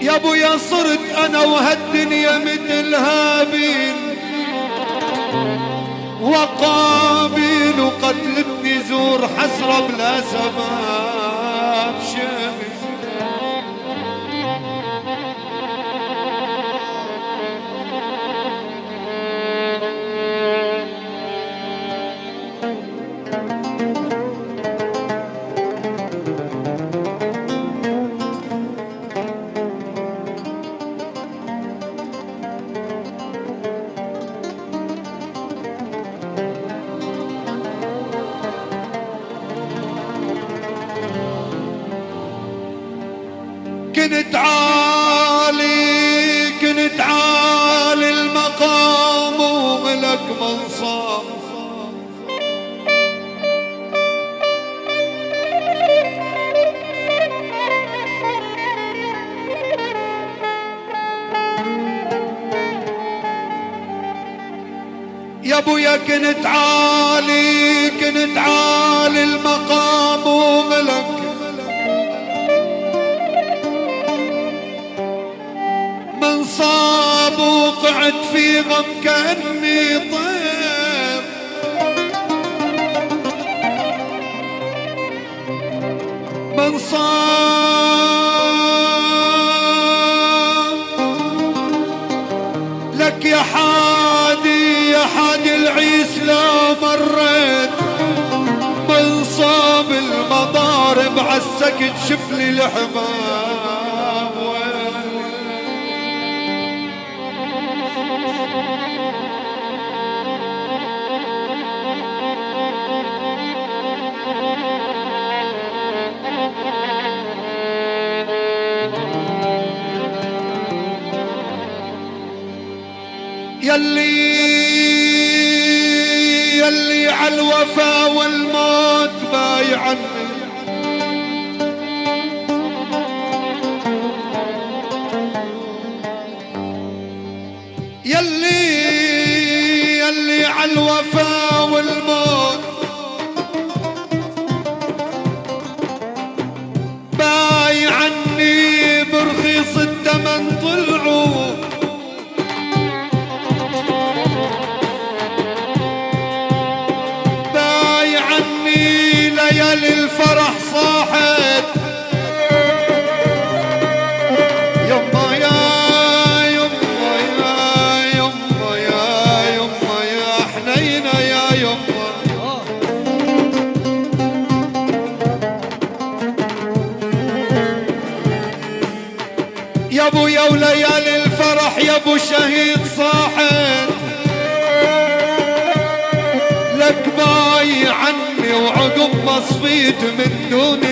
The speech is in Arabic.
يا ابويا صرت انا وهالدنيا مثل هابيل وقابيل، وقتلتني زور حسرة بلا سبب شامل. كنت عالي المقام وملك منصب، يا ابويا كنت عالي المقام وملك منصاب، وقعت في غم كأني طير منصاب لك يا حادي العيس لا مريت منصاب المضارب عالسكت شفلي الحباب يلي عالوفا والموت بايعني، يلي عالوفا والموت بايعني، برخيص الثمن طلعوا ليالي الفرح صاحت، يما يا يما يا يما يا يما يا حنينة يا يما، يا ابويا وليالي الفرح يا ابو شهيد صاحت، لك باي عني وعقب ما صفيت من دوني